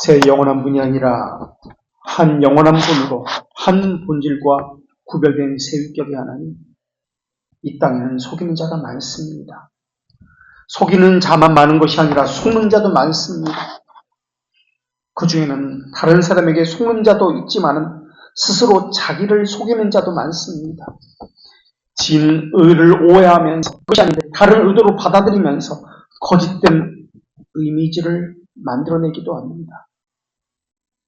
새 영원한 분이 아니라 한 영원한 분으로 한 본질과 구별된 새 위격의 하나님, 이 땅에는 속이는 자가 많습니다. 속이는 자만 많은 것이 아니라 속는 자도 많습니다. 그 중에는 다른 사람에게 속는 자도 있지만 스스로 자기를 속이는 자도 많습니다. 진의를 오해하면서 그것이 아닌데 다른 의도로 받아들이면서 거짓된 이미지를 만들어내기도 합니다.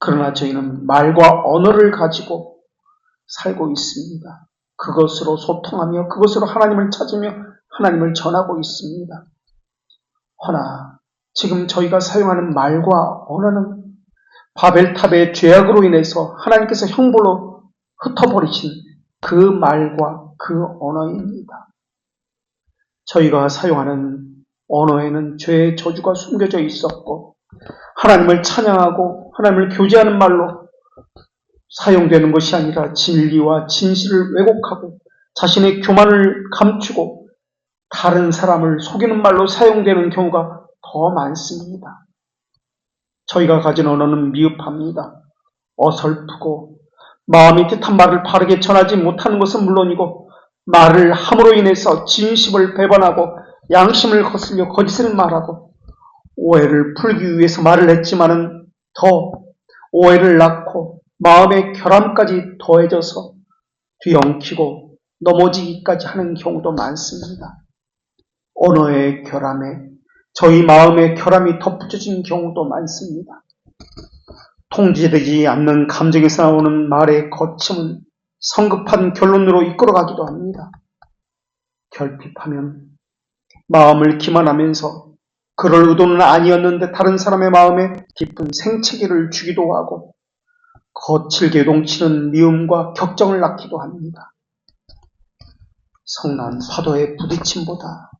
그러나 저희는 말과 언어를 가지고 살고 있습니다. 그것으로 소통하며 그것으로 하나님을 찾으며 하나님을 전하고 있습니다. 허나 지금 저희가 사용하는 말과 언어는 바벨탑의 죄악으로 인해서 하나님께서 형벌로 흩어버리신 그 말과 그 언어입니다. 저희가 사용하는 언어에는 죄의 저주가 숨겨져 있었고 하나님을 찬양하고 하나님을 교제하는 말로 사용되는 것이 아니라 진리와 진실을 왜곡하고 자신의 교만을 감추고 다른 사람을 속이는 말로 사용되는 경우가 더 많습니다. 저희가 가진 언어는 미흡합니다. 어설프고 마음이 뜻한 말을 바르게 전하지 못하는 것은 물론이고 말을 함으로 인해서 진심을 배반하고 양심을 거슬려 거짓을 말하고 오해를 풀기 위해서 말을 했지만은 더 오해를 낳고 마음의 결함까지 더해져서 뒤엉키고 넘어지기까지 하는 경우도 많습니다. 언어의 결함에 저희 마음의 결함이 덧붙여진 경우도 많습니다. 통제되지 않는 감정에서 나오는 말의 거침은 성급한 결론으로 이끌어가기도 합니다. 결핍하면 마음을 기만하면서 그럴 의도는 아니었는데 다른 사람의 마음에 깊은 생채기를 주기도 하고 거칠게 동치는 미움과 격정을 낳기도 합니다. 성난 파도의 부딪힘보다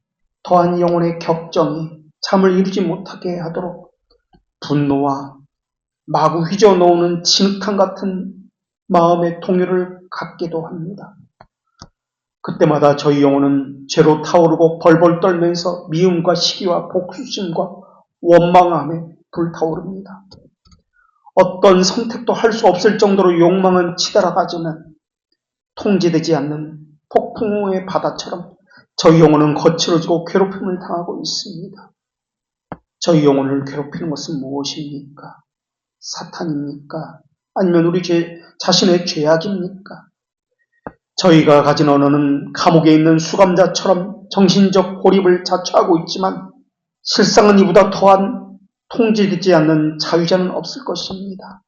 더한 영혼의 격정이 잠을 이루지 못하게 하도록 분노와 마구 휘저어놓는 진흙탕 같은 마음의 동요를 갖기도 합니다. 그때마다 저희 영혼은 죄로 타오르고 벌벌 떨면서 미움과 시기와 복수심과 원망함에 불타오릅니다. 어떤 선택도 할 수 없을 정도로 욕망은 치달아가지만 통제되지 않는 폭풍우의 바다처럼 저희 영혼은 거칠어지고 괴롭힘을 당하고 있습니다. 저희 영혼을 괴롭히는 것은 무엇입니까? 사탄입니까? 아니면 우리 자신의 죄악입니까? 저희가 가진 언어는 감옥에 있는 수감자처럼 정신적 고립을 자초하고 있지만 실상은 이보다 더한 통제되지 않는 자유자는 없을 것입니다.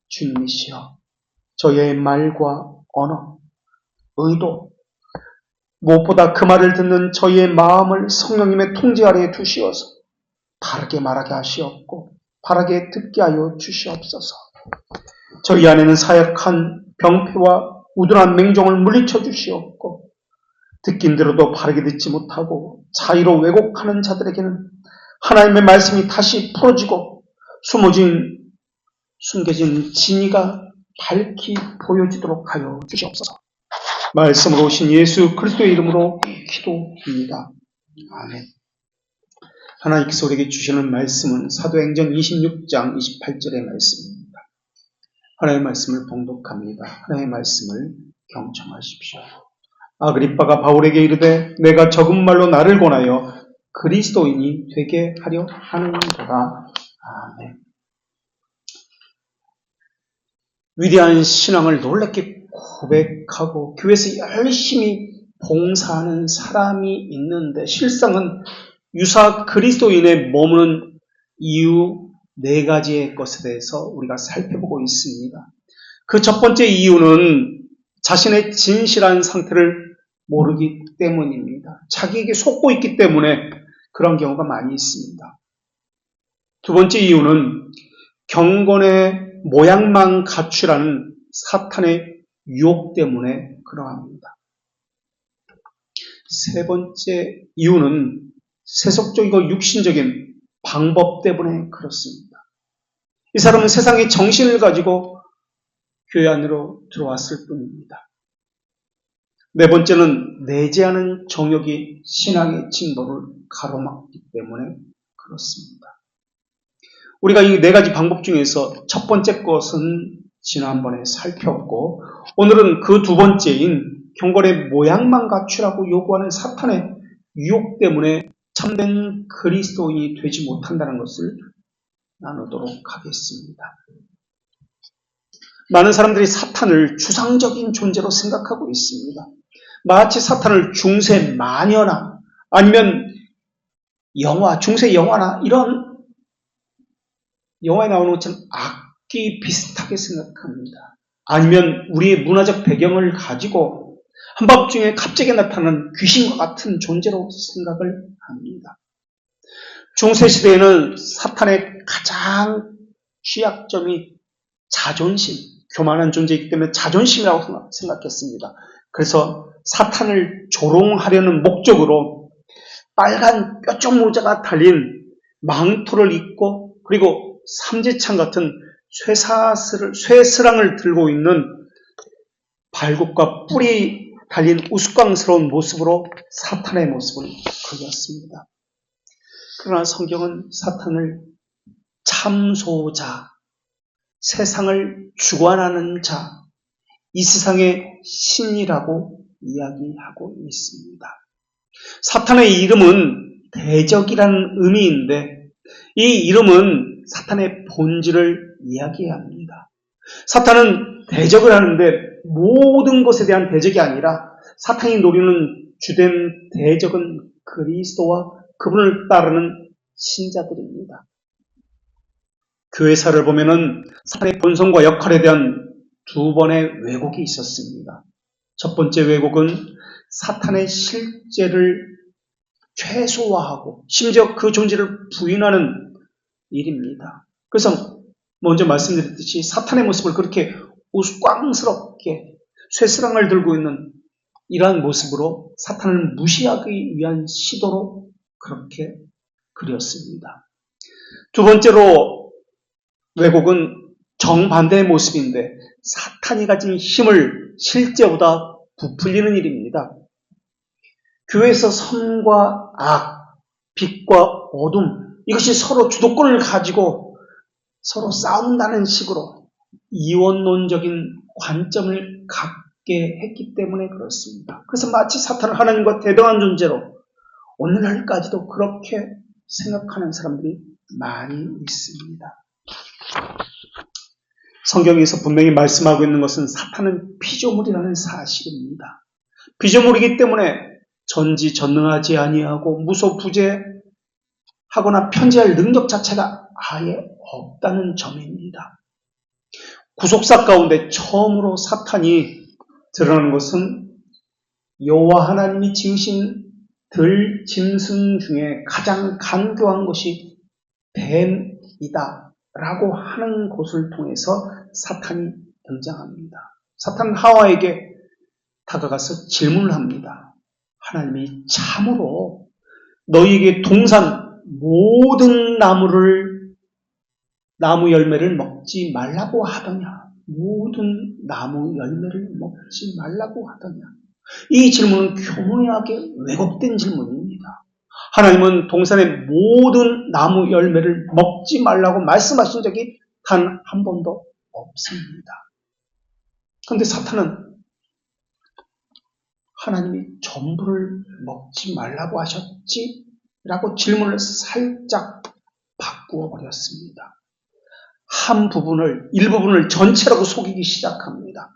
주님이시여, 저희의 말과 언어, 의도, 무엇보다 그 말을 듣는 저희의 마음을 성령님의 통제 아래에 두시어서 바르게 말하게 하시옵고 바르게 듣게 하여 주시옵소서. 저희 안에는 사역한 병폐와 우둔한 맹종을 물리쳐 주시옵고 듣긴 들어도 바르게 듣지 못하고 자의로 왜곡하는 자들에게는 하나님의 말씀이 다시 풀어지고 숨겨진 진리가 밝히 보여지도록 하여 주시옵소서. 말씀으로 오신 예수 그리스도의 이름으로 기도합니다. 아멘. 하나님께서 우리에게 주시는 말씀은 사도행전 26장 28절의 말씀입니다. 하나님의 말씀을 봉독합니다. 하나님의 말씀을 경청하십시오. 아그리빠가 바울에게 이르되 내가 적은 말로 나를 권하여 그리스도인이 되게 하려 하는도다. 아멘. 위대한 신앙을 놀랍게 고백하고 교회에서 열심히 봉사하는 사람이 있는데 실상은 유사 그리스도인의 머무는 이유 4가지의 것에 대해서 우리가 살펴보고 있습니다. 그 첫 번째 이유는 자신의 진실한 상태를 모르기 때문입니다. 자기에게 속고 있기 때문에 그런 경우가 많이 있습니다. 두 번째 이유는 경건의 모양만 갖추라는 사탄의 유혹 때문에 그러합니다. 세 번째 이유는 세속적이고 육신적인 방법 때문에 그렇습니다. 이 사람은 세상의 정신을 가지고 교회 안으로 들어왔을 뿐입니다. 네 번째는 내재하는 정욕이 신앙의 진보를 가로막기 때문에 그렇습니다. 우리가 이 네 가지 방법 중에서 첫 번째 것은 지난번에 살펴봤고, 오늘은 그 두 번째인 경건의 모양만 갖추라고 요구하는 사탄의 유혹 때문에 참된 그리스도인이 되지 못한다는 것을 나누도록 하겠습니다. 많은 사람들이 사탄을 주상적인 존재로 생각하고 있습니다. 마치 사탄을 중세 마녀나 아니면 영화, 중세 영화나 이런 영화에 나오는 것처럼 악기 비슷하게 생각합니다. 아니면 우리의 문화적 배경을 가지고 한밤중에 갑자기 나타나는 귀신과 같은 존재로 생각을 합니다. 중세시대에는 사탄의 가장 취약점이 자존심, 교만한 존재이기 때문에 자존심이라고 생각했습니다. 그래서 사탄을 조롱하려는 목적으로 빨간 뾰족 모자가 달린 망토를 입고 그리고 삼지창 같은 쇠스랑을 들고 있는 발굽과 뿔이 달린 우스꽝스러운 모습으로 사탄의 모습을 그렸습니다. 그러나 성경은 사탄을 참소자, 세상을 주관하는 자, 이 세상의 신이라고 이야기하고 있습니다. 사탄의 이름은 대적이라는 의미인데 이 이름은 사탄의 본질을 이야기합니다. 사탄은 대적을 하는데 모든 것에 대한 대적이 아니라 사탄이 노리는 주된 대적은 그리스도와 그분을 따르는 신자들입니다. 교회사를 보면은 사탄의 본성과 역할에 대한 두 번의 왜곡이 있었습니다. 첫 번째 왜곡은 사탄의 실제를 최소화하고 심지어 그 존재를 부인하는 일입니다. 그래서 먼저 말씀드렸듯이 사탄의 모습을 그렇게 우스꽝스럽게 쇠스랑을 들고 있는 이러한 모습으로 사탄을 무시하기 위한 시도로 그렇게 그렸습니다. 두 번째로 왜곡은 정반대의 모습인데 사탄이 가진 힘을 실제보다 부풀리는 일입니다. 교회에서 선과 악, 빛과 어둠 이것이 서로 주도권을 가지고 서로 싸운다는 식으로 이원론적인 관점을 갖게 했기 때문에 그렇습니다. 그래서 마치 사탄을 하나님과 대등한 존재로 오늘날까지도 그렇게 생각하는 사람들이 많이 있습니다. 성경에서 분명히 말씀하고 있는 것은 사탄은 피조물이라는 사실입니다. 피조물이기 때문에 전지전능하지 아니하고 무소부재하거나 편재할 능력 자체가 아예 없다는 점입니다. 구속사 가운데 처음으로 사탄이 드러나는 것은 여호와 하나님이 지으신 들 짐승 중에 가장 간교한 것이 뱀이다 라고 하는 것을 통해서 사탄이 등장합니다. 사탄은 하와에게 다가가서 질문을 합니다. 하나님이 참으로 너희에게 동산 모든 나무 열매를 먹지 말라고 하더냐? 모든 나무 열매를 먹지 말라고 하더냐? 이 질문은 교묘하게 왜곡된 질문입니다. 하나님은 동산의 모든 나무 열매를 먹지 말라고 말씀하신 적이 단 한 번도 없습니다. 그런데 사탄은 하나님이 전부를 먹지 말라고 하셨지? 라고 질문을 살짝 바꾸어 버렸습니다. 일부분을 전체라고 속이기 시작합니다.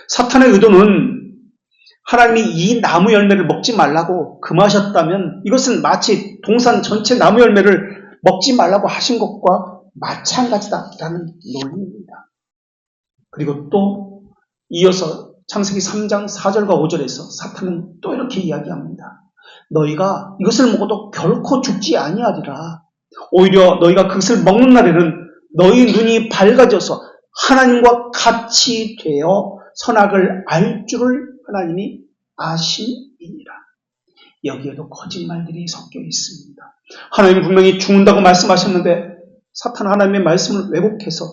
사탄의 의도는 하나님이 이 나무 열매를 먹지 말라고 금하셨다면 이것은 마치 동산 전체 나무 열매를 먹지 말라고 하신 것과 마찬가지다라는 논리입니다. 그리고 또 이어서 창세기 3장 4절과 5절에서 사탄은 또 이렇게 이야기합니다. 너희가 이것을 먹어도 결코 죽지 아니하리라. 오히려 너희가 그것을 먹는 날에는 너희 눈이 밝아져서 하나님과 같이 되어 선악을 알 줄을 하나님이 아심이니라. 여기에도 거짓말들이 섞여 있습니다. 하나님이 분명히 죽는다고 말씀하셨는데 사탄은 하나님의 말씀을 왜곡해서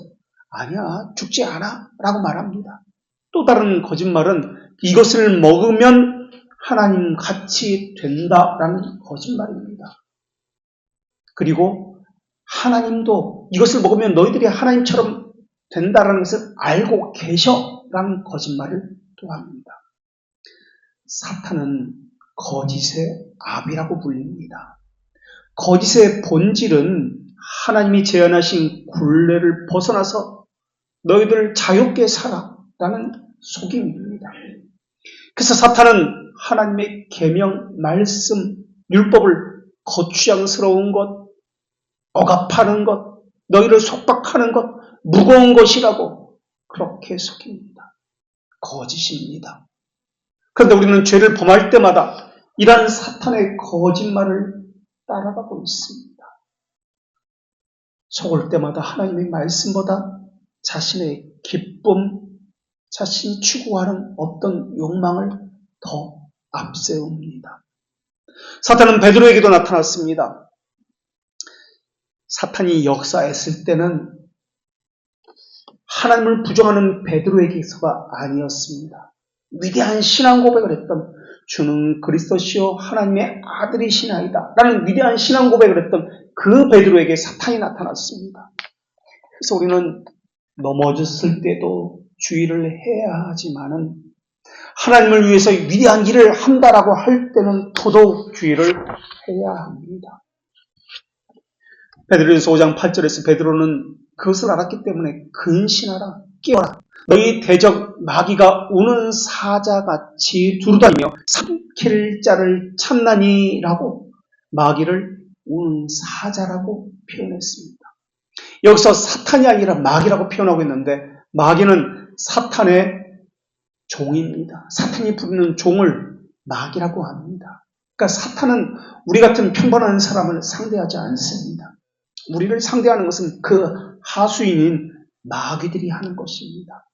아니야 죽지 않아 라고 말합니다. 또 다른 거짓말은 이것을 먹으면 하나님 같이 된다라는 거짓말입니다. 그리고 하나님도 이것을 먹으면 너희들이 하나님처럼 된다라는 것을 알고 계셔라는 거짓말을 또 합니다. 사탄은 거짓의 아비라고 불립니다. 거짓의 본질은 하나님이 제안하신 굴레를 벗어나서 너희들 자유롭게 살아라는 속임입니다. 그래서 사탄은 하나님의 계명, 말씀, 율법을 거추장스러운 것, 억압하는 것, 너희를 속박하는 것, 무거운 것이라고 그렇게 속입니다. 거짓입니다. 그런데 우리는 죄를 범할 때마다 이러한 사탄의 거짓말을 따라가고 있습니다. 속을 때마다 하나님의 말씀보다 자신의 기쁨, 자신이 추구하는 어떤 욕망을 더 앞세웁니다. 사탄은 베드로에게도 나타났습니다. 사탄이 역사했을 때는 하나님을 부정하는 베드로에게서가 아니었습니다. 위대한 신앙 고백을 했던 주는 그리스도시요 하나님의 아들이시나이다 라는 위대한 신앙 고백을 했던 그 베드로에게 사탄이 나타났습니다. 그래서 우리는 넘어졌을 때도 주의를 해야 하지만은 하나님을 위해서 위대한 일을 한다라고 할 때는 더더욱 주의를 해야 합니다. 베드로전서 5장 8절에서 베드로는 그것을 알았기 때문에 근신하라, 깨어라. 너희 대적 마귀가 우는 사자같이 두루다니며 삼킬 자를 찾나니라고 마귀를 우는 사자라고 표현했습니다. 여기서 사탄이 아니라 마귀라고 표현하고 있는데 마귀는 사탄의 종입니다. 사탄이 부르는 종을 마귀라고 합니다. 그러니까 사탄은 우리 같은 평범한 사람을 상대하지 않습니다. 우리를 상대하는 것은 그 하수인인 마귀들이 하는 것입니다.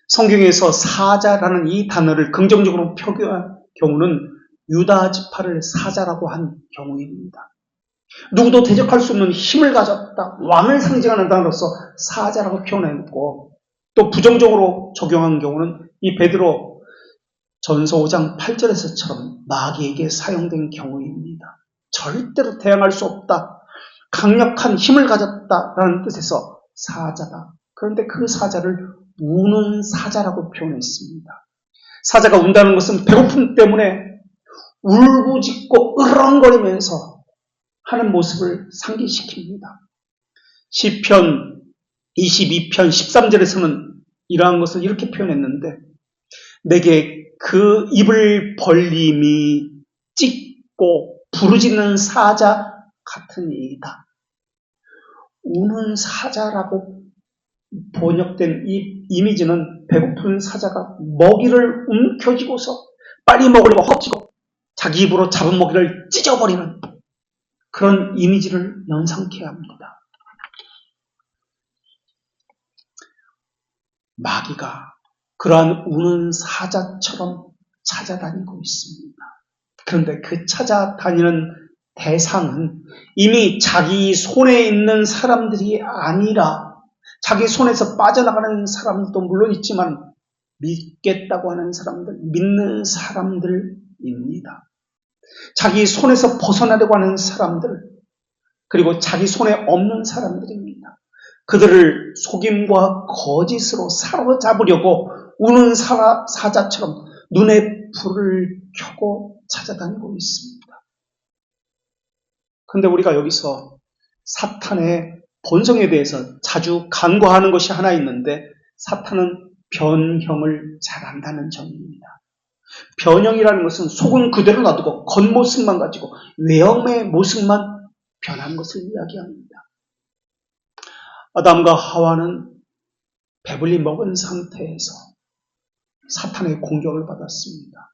성경에서 사자라는 이 단어를 긍정적으로 표기한 경우는 유다 지파를 사자라고 한 경우입니다. 누구도 대적할 수 없는 힘을 가졌다, 왕을 상징하는 단어로서 사자라고 표현했고, 또 부정적으로 적용한 경우는 이 베드로 전서 5장 8절에서처럼 마귀에게 사용된 경우입니다. 절대로 대항할 수 없다, 강력한 힘을 가졌다라는 뜻에서 사자다. 그런데 그 사자를 우는 사자라고 표현했습니다. 사자가 운다는 것은 배고픔 때문에 울부짖고 으렁거리면서 하는 모습을 상기시킵니다. 시편 22편 13절에서는 이러한 것을 이렇게 표현했는데 내게 그 입을 벌림이 찢고 부르짖는 사자 같으니이다. 우는 사자라고 번역된 이 이미지는 배고픈 사자가 먹이를 움켜쥐고서 빨리 먹으려고 헛지고 자기 입으로 잡은 먹이를 찢어버리는 그런 이미지를 연상케 합니다. 마귀가 그러한 우는 사자처럼 찾아다니고 있습니다. 그런데 그 찾아다니는 대상은 이미 자기 손에 있는 사람들이 아니라 자기 손에서 빠져나가는 사람들도 물론 있지만 믿겠다고 하는 사람들, 믿는 사람들입니다. 자기 손에서 벗어나려고 하는 사람들, 그리고 자기 손에 없는 사람들입니다. 그들을 속임과 거짓으로 사로잡으려고 우는 사자처럼 눈에 불을 켜고 찾아다니고 있습니다. 그런데 우리가 여기서 사탄의 본성에 대해서 자주 간과하는 것이 하나 있는데 사탄은 변형을 잘한다는 점입니다. 변형이라는 것은 속은 그대로 놔두고 겉모습만 가지고 외형의 모습만 변한 것을 이야기합니다. 아담과 하와는 배불리 먹은 상태에서 사탄의 공격을 받았습니다.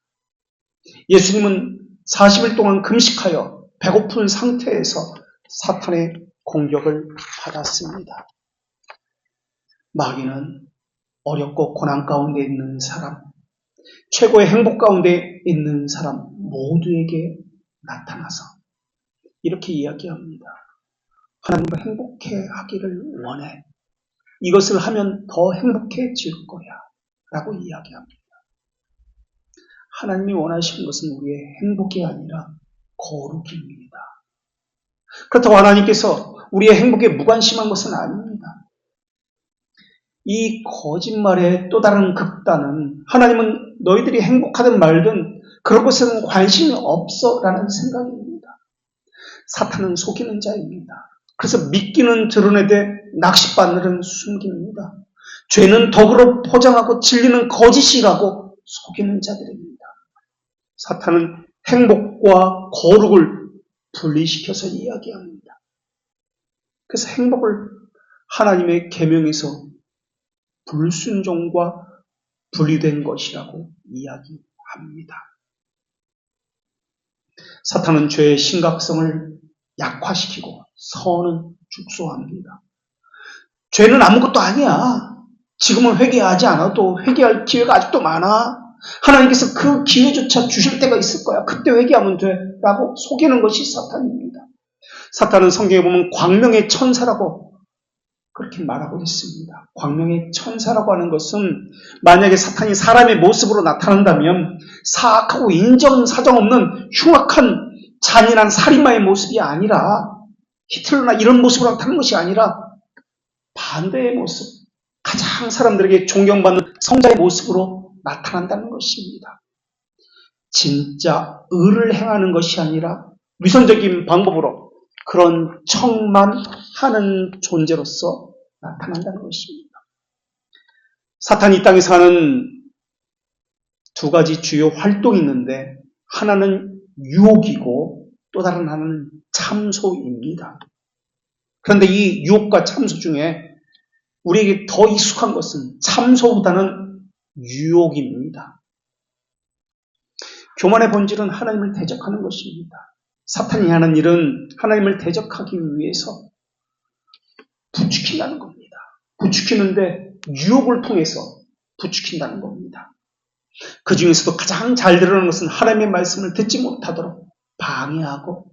예수님은 40일 동안 금식하여 배고픈 상태에서 사탄의 공격을 받았습니다. 마귀는 어렵고 고난 가운데 있는 사람, 최고의 행복 가운데 있는 사람 모두에게 나타나서 이렇게 이야기합니다. 하나님과 행복해 하기를 원해. 이것을 하면 더 행복해질 거야. 라고 이야기합니다. 하나님이 원하시는 것은 우리의 행복이 아니라 거룩입니다. 그렇다고 하나님께서 우리의 행복에 무관심한 것은 아닙니다. 이 거짓말의 또 다른 극단은 하나님은 너희들이 행복하든 말든 그런 것에는 관심이 없어라는 생각입니다. 사탄은 속이는 자입니다. 그래서 믿기는 드러내되 낚싯바늘은 숨깁니다. 죄는 덕으로 포장하고 진리는 거짓이라고 속이는 자들입니다. 사탄은 행복과 거룩을 분리시켜서 이야기합니다. 그래서 행복을 하나님의 계명에서 불순종과 분리된 것이라고 이야기합니다. 사탄은 죄의 심각성을 약화시키고 선은 축소합니다. 죄는 아무것도 아니야. 지금은 회개하지 않아도 회개할 기회가 아직도 많아. 하나님께서 그 기회조차 주실 때가 있을 거야. 그때 회개하면 돼. 라고 속이는 것이 사탄입니다. 사탄은 성경에 보면 광명의 천사라고 그렇게 말하고 있습니다. 광명의 천사라고 하는 것은 만약에 사탄이 사람의 모습으로 나타난다면 사악하고 인정사정 없는 흉악한 잔인한 살인마의 모습이 아니라 히틀러나 이런 모습으로 나타나는 것이 아니라 반대의 모습, 가장 사람들에게 존경받는 성자의 모습으로 나타난다는 것입니다. 진짜 의를 행하는 것이 아니라 위선적인 방법으로 그런 척만 하는 존재로서 나타난다는 것입니다. 사탄이 이 땅에서 하는 두 가지 주요 활동이 있는데 하나는 유혹이고 또 다른 하나는 참소입니다. 그런데 이 유혹과 참소 중에 우리에게 더 익숙한 것은 참소보다는 유혹입니다. 교만의 본질은 하나님을 대적하는 것입니다. 사탄이 하는 일은 하나님을 대적하기 위해서 부추긴다는 겁니다. 부추기는데 유혹을 통해서 부추긴다는 겁니다. 그 중에서도 가장 잘 드러나는 것은 하나님의 말씀을 듣지 못하도록 방해하고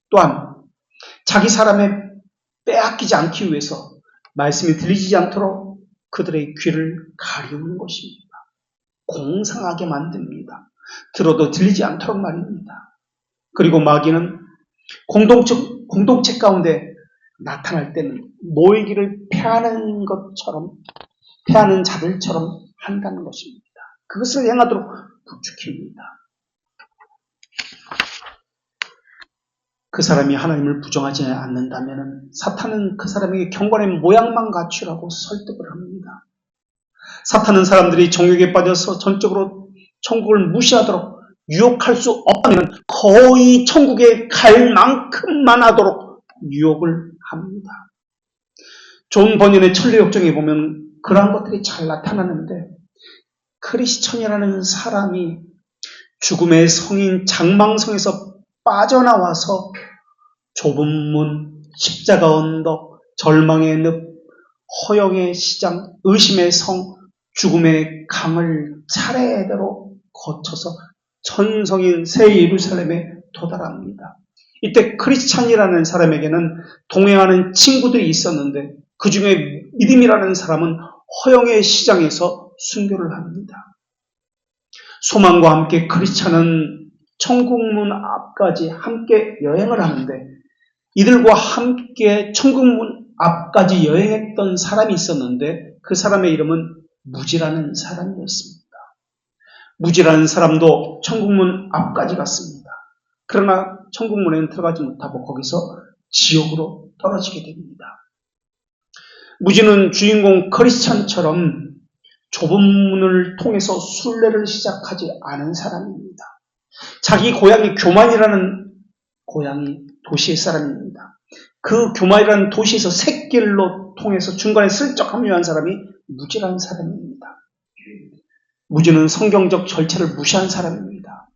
또한 자기 사람에 빼앗기지 않기 위해서 말씀이 들리지 않도록 그들의 귀를 가리우는 것입니다. 공상하게 만듭니다. 들어도 들리지 않도록 말입니다. 그리고 마귀는 공동체 가운데 나타날 때는 모이기를 패하는 것처럼, 패하는 자들처럼 한다는 것입니다. 그것을 행하도록 부추깁니다. 그 사람이 하나님을 부정하지 않는다면 사탄은 그 사람에게 경건의 모양만 갖추라고 설득을 합니다. 사탄은 사람들이 정욕에 빠져서 전적으로 천국을 무시하도록 유혹할 수 없다면 거의 천국에 갈 만큼만 하도록 유혹을 합니다. 존 버년의 천리역정에 보면 그러한 것들이 잘 나타나는데 크리스천이라는 사람이 죽음의 성인 장망성에서 빠져나와서 좁은 문, 십자가 언덕, 절망의 늪, 허영의 시장, 의심의 성, 죽음의 강을 차례대로 거쳐서 천성인 새 예루살렘에 도달합니다. 이때 크리스찬이라는 사람에게는 동행하는 친구들이 있었는데 그 중에 믿음이라는 사람은 허영의 시장에서 순교를 합니다. 소망과 함께 크리스찬은 천국문 앞까지 함께 여행을 하는데 이들과 함께 천국문 앞까지 여행했던 사람이 있었는데 그 사람의 이름은 무지라는 사람이었습니다. 무지라는 사람도 천국문 앞까지 갔습니다. 그러나 천국문에는 들어가지 못하고 거기서 지옥으로 떨어지게 됩니다. 무지는 주인공 크리스찬처럼 좁은 문을 통해서 순례를 시작하지 않은 사람입니다. 자기 고향이 교만이라는 고향이 도시의 사람입니다. 그 교만이라는 도시에서 샛길로 통해서 중간에 슬쩍 합류한 사람이 무지라는 사람입니다. 무지는 성경적 절차를 무시한 사람입니다.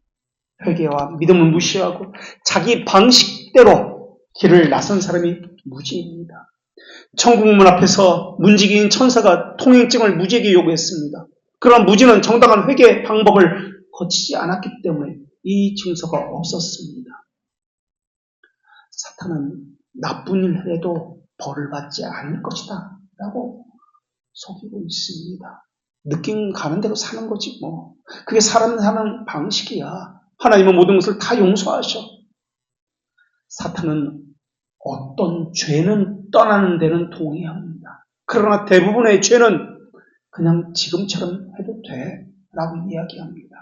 회개와 믿음을 무시하고 자기 방식대로 길을 나선 사람이 무지입니다. 천국문 앞에서 문지기인 천사가 통행증을 무지에게 요구했습니다. 그러나 무지는 정당한 회개 방법을 거치지 않았기 때문에 이 증서가 없었습니다. 사탄은 나쁜 일을 해도 벌을 받지 않을 것이다 라고 속이고 있습니다. 느낌 가는 대로 사는 거지 뭐. 그게 사람 사는 방식이야. 하나님은 모든 것을 다 용서하셔. 사탄은 어떤 죄는 떠나는 데는 동의합니다. 그러나 대부분의 죄는 그냥 지금처럼 해도 돼 라고 이야기합니다.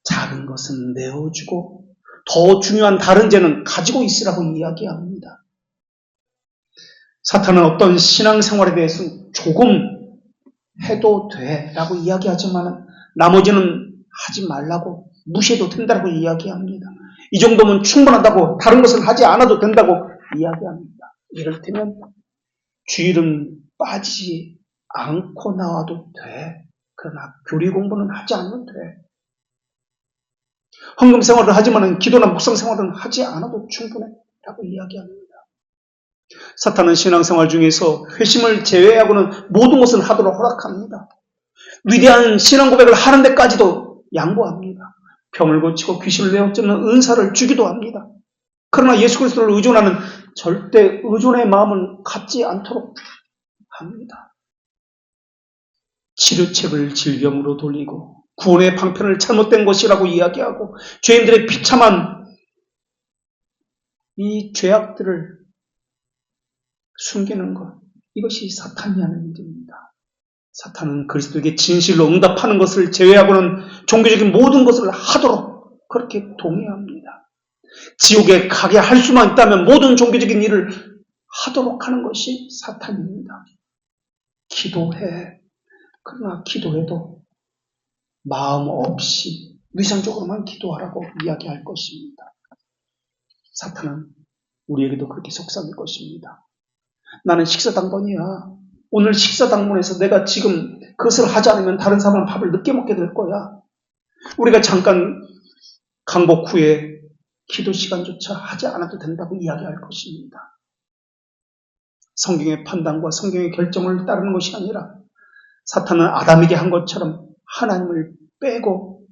작은 것은 내어주고 더 중요한 다른 죄는 가지고 있으라고 이야기합니다. 사탄은 어떤 신앙생활에 대해서는 조금 해도 돼 라고 이야기하지만 나머지는 하지 말라고, 무시해도 된다고 이야기합니다. 이 정도면 충분하다고, 다른 것을 하지 않아도 된다고 이야기합니다. 이를테면 주일은 빠지지 않고 나와도 돼. 그러나 교리 공부는 하지 않아도 돼. 헌금 생활을 하지만 기도나 묵상 생활은 하지 않아도 충분해 라고 이야기합니다. 사탄은 신앙생활 중에서 회심을 제외하고는 모든 것을 하도록 허락합니다. 위대한 신앙 고백을 하는 데까지도 양보합니다. 병을 고치고 귀신을 내어쫓는 은사를 주기도 합니다. 그러나 예수 그리스도를 의존하는 절대 의존의 마음을 갖지 않도록 합니다. 치료책을 질병으로 돌리고 구원의 방편을 잘못된 것이라고 이야기하고 죄인들의 비참한 이 죄악들을 숨기는 것, 이것이 사탄이 하는 일입니다. 사탄은 그리스도에게 진실로 응답하는 것을 제외하고는 종교적인 모든 것을 하도록 그렇게 동의합니다. 지옥에 가게 할 수만 있다면 모든 종교적인 일을 하도록 하는 것이 사탄입니다. 기도해. 그러나 기도해도 마음 없이 위선적으로만 기도하라고 이야기할 것입니다. 사탄은 우리에게도 그렇게 속삭일 것입니다. 나는 식사당번이야. 오늘 식사당번에서 내가 지금 그것을 하지 않으면 다른 사람은 밥을 늦게 먹게 될 거야. 우리가 잠깐 강복 후에 기도 시간조차 하지 않아도 된다고 이야기할 것입니다. 성경의 판단과 성경의 결정을 따르는 것이 아니라 사탄은 아담에게 한 것처럼 하나님을 빼고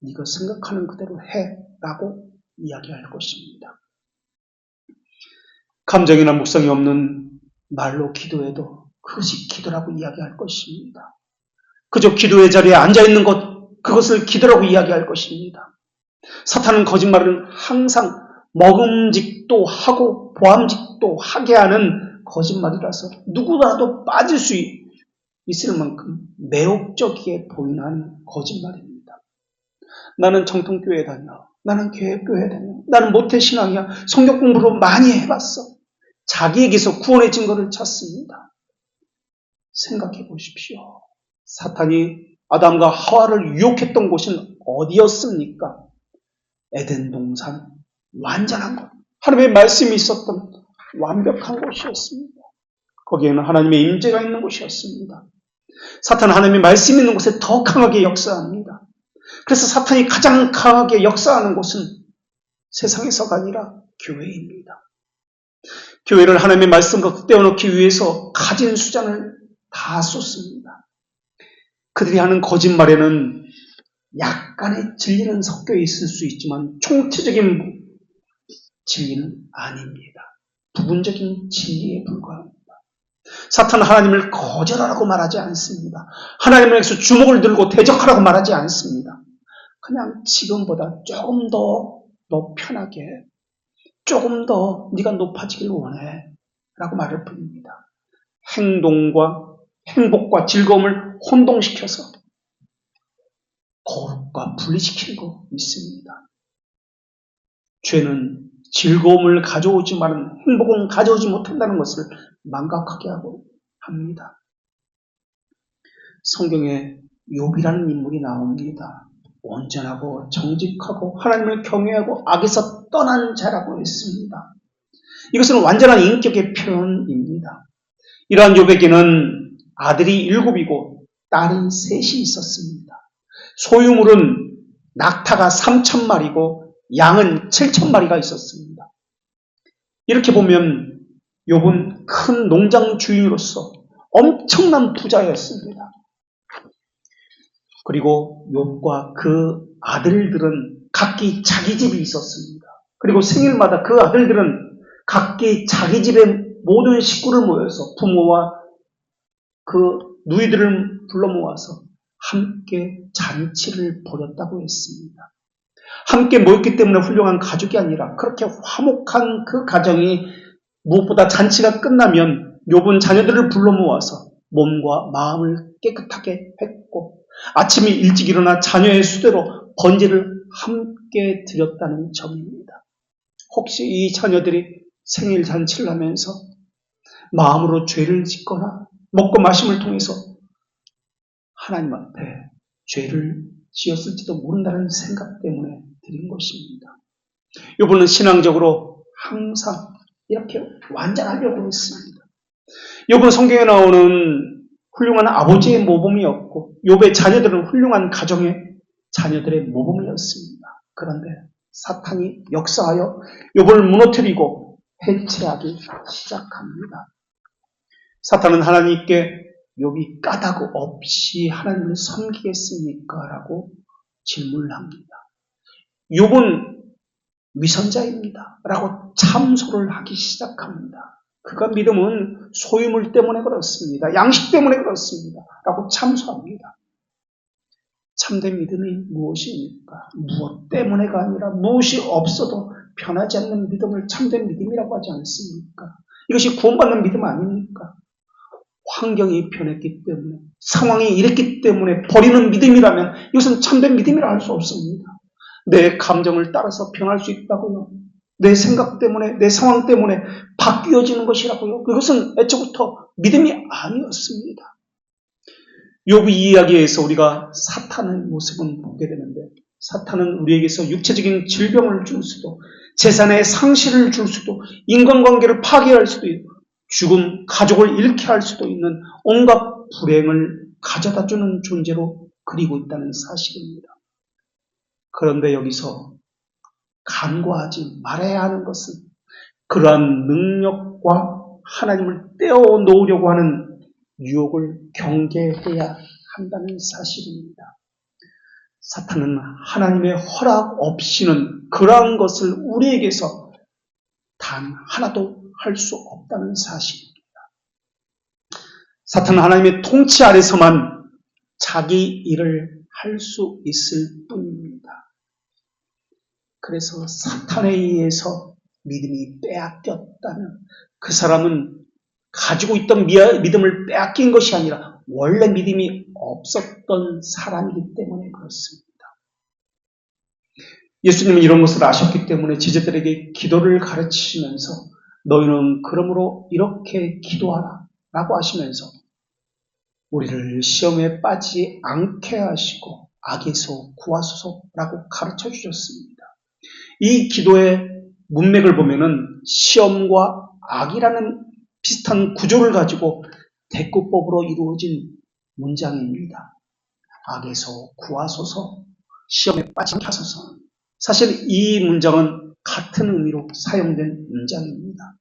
네가 생각하는 그대로 해라고 이야기할 것입니다. 감정이나 묵상이 없는 말로 기도해도 그것이 기도라고 이야기할 것입니다. 그저 기도의 자리에 앉아있는 것, 그것을 기도라고 이야기할 것입니다. 사탄은 거짓말을 항상 먹음직도 하고 보암직도 하게 하는 거짓말이라서 누구라도 빠질 수 있을 만큼 매혹적이게 보이는 거짓말입니다. 나는 정통교회 다녀. 나는 교회 다녀. 나는 모태신앙이야. 성경 공부를 많이 해봤어. 자기에게서 구원의 증거를 찾습니다. 생각해 보십시오. 사탄이 아담과 하와를 유혹했던 곳은 어디였습니까? 에덴 동산, 완전한 곳. 하나님의 말씀이 있었던 완벽한 곳이었습니다. 거기에는 하나님의 임재가 있는 곳이었습니다. 사탄은 하나님의 말씀이 있는 곳에 더 강하게 역사합니다. 그래서 사탄이 가장 강하게 역사하는 곳은 세상에서가 아니라 교회입니다. 교회를 하나님의 말씀과 떼어놓기 위해서 가진 수단을 다 쏟습니다. 그들이 하는 거짓말에는 약간의 진리는 섞여 있을 수 있지만 총체적인 진리는 아닙니다. 부분적인 진리에 불과합니다. 사탄은 하나님을 거절하라고 말하지 않습니다. 하나님에게서 주먹을 들고 대적하라고 말하지 않습니다. 그냥 지금보다 조금 더 너 편하게, 조금 더 네가 높아지길 원해 라고 말할 뿐입니다. 행동과 행복과 즐거움을 혼동시켜서 거룩과 분리시키고 있습니다. 죄는 즐거움을 가져오지만 행복은 가져오지 못한다는 것을 망각하게 하고 합니다. 성경에 욥이라는 인물이 나옵니다. 온전하고 정직하고 하나님을 경외하고 악에서 떠난 자라고 했습니다. 이것은 완전한 인격의 표현입니다. 이러한 욥에게는 아들이 7이고 딸이 3이 있었습니다. 소유물은 낙타가 3,000마리고 양은 7,000마리가 있었습니다. 이렇게 보면 욥은 큰 농장 주인으로서 엄청난 부자였습니다. 그리고 욥과 그 아들들은 각기 자기 집이 있었습니다. 그리고 생일마다 그 아들들은 각기 자기 집의 모든 식구를 모여서 부모와 그 누이들을 불러 모아서 함께 잔치를 벌였다고 했습니다. 함께 모였기 때문에 훌륭한 가족이 아니라 그렇게 화목한 그 가정이 무엇보다 잔치가 끝나면 욥은 자녀들을 불러 모아서 몸과 마음을 깨끗하게 했고 아침에 일찍 일어나 자녀의 수대로 번제를 함께 드렸다는 점입니다. 혹시 이 자녀들이 생일 잔치를 하면서 마음으로 죄를 짓거나 먹고 마심을 통해서 하나님 앞에 죄를 지었을지도 모른다는 생각 때문에 드린 것입니다. 욥은 신앙적으로 항상 이렇게 완전하려고 했습니다. 욥은 성경에 나오는 훌륭한 아버지의 모범이었고 욥의 자녀들은 훌륭한 가정의 자녀들의 모범이었습니다. 그런데 사탄이 역사하여 욥을 무너뜨리고 해체하기 시작합니다. 사탄은 하나님께 욥이 까닭 없이 하나님을 섬기겠습니까? 라고 질문을 합니다. 욥은 위선자입니다. 라고 참소를 하기 시작합니다. 그가 믿음은 소유물 때문에 그렇습니다. 양식 때문에 그렇습니다. 라고 참소합니다. 참된 믿음이 무엇입니까? 무엇 때문에가 아니라 무엇이 없어도 변하지 않는 믿음을 참된 믿음이라고 하지 않습니까? 이것이 구원받는 믿음 아닙니까? 환경이 변했기 때문에, 상황이 이랬기 때문에 버리는 믿음이라면 이것은 참된 믿음이라 할 수 없습니다. 내 감정을 따라서 변할 수 있다고요. 내 생각 때문에, 내 상황 때문에 바뀌어지는 것이라고요. 그것은 애초부터 믿음이 아니었습니다. 욥의 이야기에서 우리가 사탄의 모습은 보게 되는데 사탄은 우리에게서 육체적인 질병을 줄 수도 재산의 상실을 줄 수도 인간관계를 파괴할 수도 있고 죽음, 가족을 잃게 할 수도 있는 온갖 불행을 가져다주는 존재로 그리고 있다는 사실입니다. 그런데 여기서 간과하지 말아야 하는 것은 그러한 능력과 하나님을 떼어놓으려고 하는 유혹을 경계해야 한다는 사실입니다. 사탄은 하나님의 허락 없이는 그러한 것을 우리에게서 단 하나도 할 수 없다는 사실입니다. 사탄은 하나님의 통치 아래서만 자기 일을 할 수 있을 뿐입니다. 그래서 사탄에 의해서 믿음이 빼앗겼다면 그 사람은 가지고 있던 믿음을 빼앗긴 것이 아니라 원래 믿음이 없었던 사람이기 때문에 그렇습니다. 예수님은 이런 것을 아셨기 때문에 제자들에게 기도를 가르치시면서 너희는 그러므로 이렇게 기도하라 라고 하시면서 우리를 시험에 빠지지 않게 하시고 악에서 구하소서라고 가르쳐 주셨습니다. 이 기도의 문맥을 보면은 시험과 악이라는 비슷한 구조를 가지고 대꾸법으로 이루어진 문장입니다. 악에서 구하소서, 시험에 빠지지 않게 하소서. 사실 이 문장은 같은 의미로 사용된 문장입니다.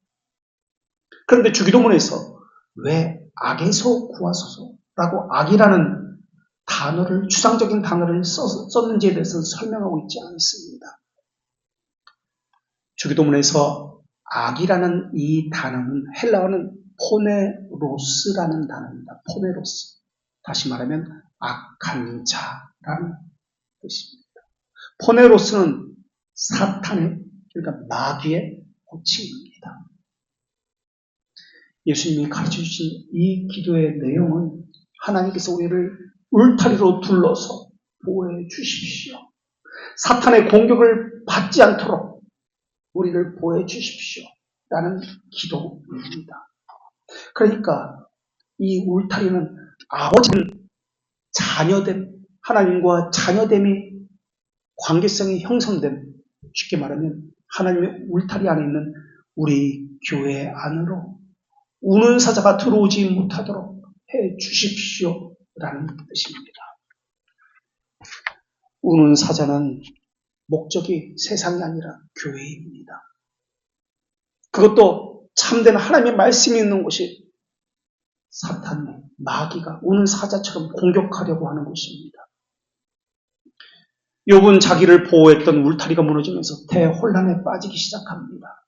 그런데 주기도문에서 왜 악에서 구하소서라고 악이라는 단어를, 추상적인 단어를 썼는지에 대해서는 설명하고 있지 않습니다. 주기도문에서 악이라는 이 단어는 헬라어는 포네로스라는 단어입니다. 포네로스. 다시 말하면 악한 자라는 뜻입니다. 포네로스는 사탄의, 그러니까 마귀의 호칭입니다. 예수님이 가르쳐주신 이 기도의 내용은 하나님께서 우리를 울타리로 둘러서 보호해 주십시오. 사탄의 공격을 받지 않도록 우리를 보호해 주십시오. 라는 기도입니다. 그러니까 이 울타리는 아버지는 자녀됨, 하나님과 자녀됨이 관계성이 형성된, 쉽게 말하면 하나님의 울타리 안에 있는 우리 교회 안으로 우는 사자가 들어오지 못하도록 해 주십시오. 라는 뜻입니다. 우는 사자는 목적이 세상이 아니라 교회입니다. 그것도 참된 하나님의 말씀이 있는 곳이 사탄의 마귀가 우는 사자처럼 공격하려고 하는 곳입니다. 욥은 자기를 보호했던 울타리가 무너지면서 대혼란에 빠지기 시작합니다.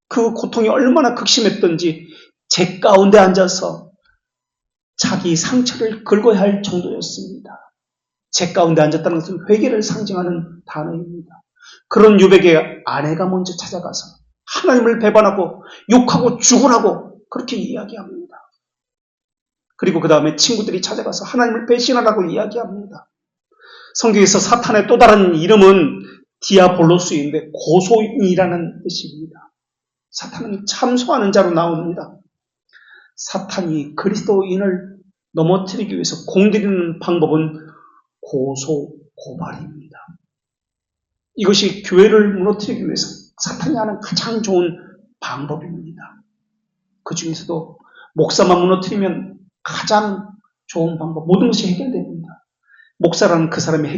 그 고통이 얼마나 극심했던지 재 가운데 앉아서 자기 상처를 긁어야 할 정도였습니다. 재 가운데 앉았다는 것은 회개를 상징하는 단어입니다. 그런 유백의 아내가 먼저 찾아가서 하나님을 배반하고 욕하고 죽으라고 그렇게 이야기합니다. 그리고 그 다음에 친구들이 찾아가서 하나님을 배신하라고 이야기합니다. 성경에서 사탄의 또 다른 이름은 디아볼로스인데 고소인이라는 뜻입니다. 사탄은 참소하는 자로 나옵니다. 사탄이 그리스도인을 넘어뜨리기 위해서 공들이는 방법은 고소, 고발입니다. 이것이 교회를 무너뜨리기 위해서 사탄이 하는 가장 좋은 방법입니다. 그 중에서도 목사만 무너뜨리면 가장 좋은 방법, 모든 것이 해결됩니다. 목사라는 그 사람이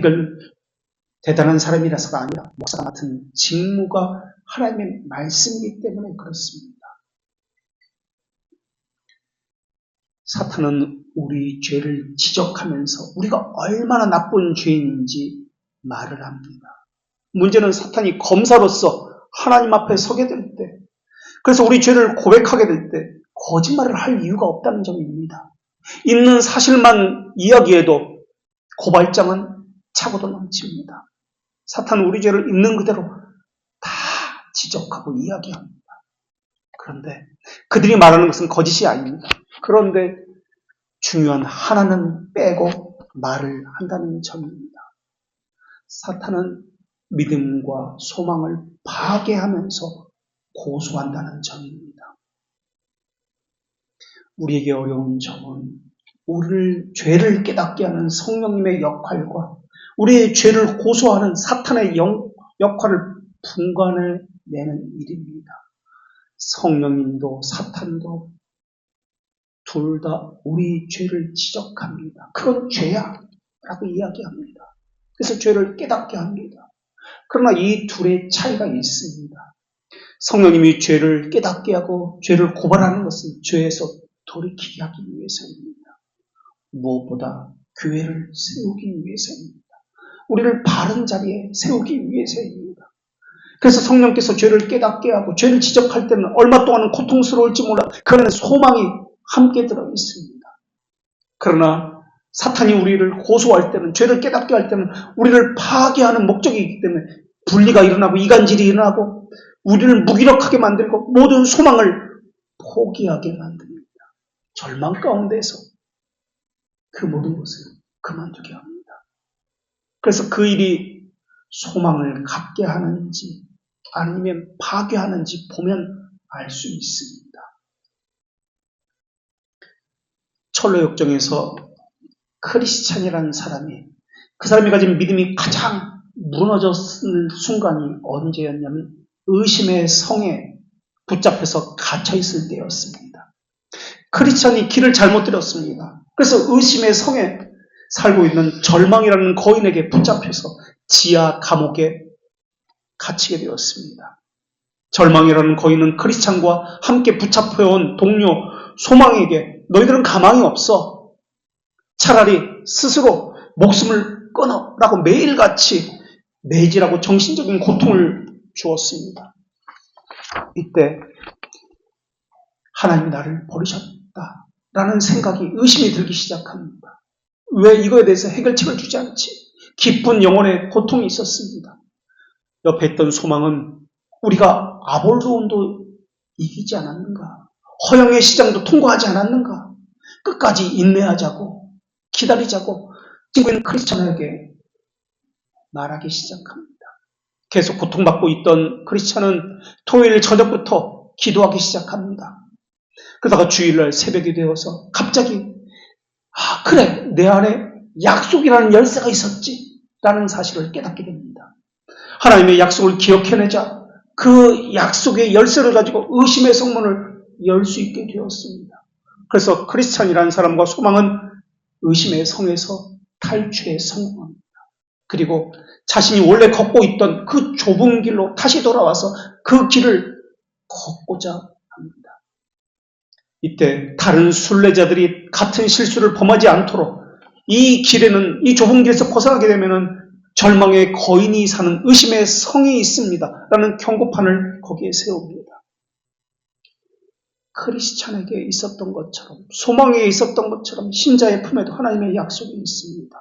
대단한 사람이라서가 아니라 목사가 맡은 직무가 하나님의 말씀이기 때문에 그렇습니다. 사탄은 우리 죄를 지적하면서 우리가 얼마나 나쁜 죄인인지 말을 합니다. 문제는 사탄이 검사로서 하나님 앞에 서게 될 때, 그래서 우리 죄를 고백하게 될 때 거짓말을 할 이유가 없다는 점입니다. 있는 사실만 이야기해도 고발장은 차고도 넘칩니다. 사탄은 우리 죄를 있는 그대로 다 지적하고 이야기합니다. 그런데 그들이 말하는 것은 거짓이 아닙니다. 그런데 중요한 하나는 빼고 말을 한다는 점입니다. 사탄은 믿음과 소망을 파괴하면서 고소한다는 점입니다. 우리에게 어려운 점은 우리를 죄를 깨닫게 하는 성령님의 역할과 우리의 죄를 고소하는 사탄의 역할을 분간해내는 일입니다. 성령님도 사탄도 둘 다 우리 죄를 지적합니다. 그건 죄야 라고 이야기합니다. 그래서 죄를 깨닫게 합니다. 그러나 이 둘의 차이가 있습니다. 성령님이 죄를 깨닫게 하고 죄를 고발하는 것은 죄에서 돌이키게 하기 위해서입니다. 무엇보다 교회를 세우기 위해서입니다. 우리를 바른 자리에 세우기 위해서입니다. 그래서 성령께서 죄를 깨닫게 하고 죄를 지적할 때는 얼마 동안은 고통스러울지 몰라 그 안에 소망이 함께 들어 있습니다. 그러나 사탄이 우리를 고소할 때는, 죄를 깨닫게 할 때는 우리를 파괴하는 목적이기 때문에 분리가 일어나고 이간질이 일어나고 우리를 무기력하게 만들고 모든 소망을 포기하게 만듭니다. 절망 가운데서 그 모든 것을 그만두게 합니다. 그래서 그 일이 소망을 갖게 하는지 아니면 파괴하는지 보면 알 수 있습니다. 철로역정에서 크리스찬이라는 사람이, 그 사람이 가진 믿음이 가장 무너졌을 순간이 언제였냐면 의심의 성에 붙잡혀서 갇혀있을 때였습니다. 크리스찬이 길을 잘못 들었습니다. 그래서 의심의 성에 살고 있는 절망이라는 거인에게 붙잡혀서 지하 감옥에 갇히게 되었습니다. 절망이라는 거인은 크리스찬과 함께 붙잡혀온 동료 소망에게 너희들은 가망이 없어. 차라리 스스로 목숨을 끊어라고 매일같이 매질하고 정신적인 고통을 주었습니다. 이때 하나님이 나를 버리셨다라는 생각이, 의심이 들기 시작합니다. 왜 이거에 대해서 해결책을 주지 않지? 깊은 영혼의 고통이 있었습니다. 옆에 있던 소망은 우리가 아볼로온도 이기지 않았는가? 허영의 시장도 통과하지 않았는가? 끝까지 인내하자고, 기다리자고 친구인 크리스찬에게 말하기 시작합니다. 계속 고통받고 있던 크리스찬은 토요일 저녁부터 기도하기 시작합니다. 그러다가 주일날 새벽이 되어서 갑자기 그래, 내 안에 약속이라는 열쇠가 있었지 라는 사실을 깨닫게 됩니다. 하나님의 약속을 기억해내자 그 약속의 열쇠를 가지고 의심의 성문을 열 수 있게 되었습니다. 그래서 크리스찬이라는 사람과 소망은 의심의 성에서 탈출에 성공합니다. 그리고 자신이 원래 걷고 있던 그 좁은 길로 다시 돌아와서 그 길을 걷고자 합니다. 이때 다른 순례자들이 같은 실수를 범하지 않도록 이 길에는, 이 좁은 길에서 벗어나게 되면은 절망의 거인이 사는 의심의 성이 있습니다 라는 경고판을 거기에 세웁니다. 크리스찬에게 있었던 것처럼, 소망에 있었던 것처럼 신자의 품에도 하나님의 약속이 있습니다.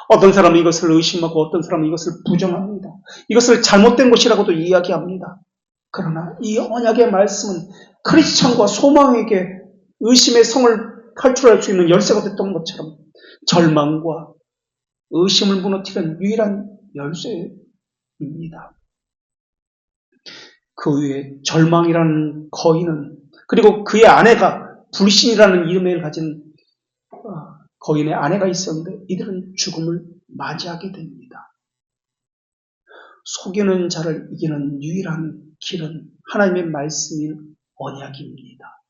어떤 사람은 이것을 의심하고 어떤 사람은 이것을 부정합니다. 이것을 잘못된 것이라고도 이야기합니다. 그러나 이 언약의 말씀은 크리스천과 소망에게 의심의 성을 탈출할 수 있는 열쇠가 됐던 것처럼 절망과 의심을 무너뜨리는 유일한 열쇠입니다. 그 위에 절망이라는 거인은, 그리고 그의 아내가 불신이라는 이름을 가진 거인의 아내가 있었는데 이들은 죽음을 맞이하게 됩니다. 속이는 자를 이기는 유일한 길은 하나님의 말씀인 언약입니다.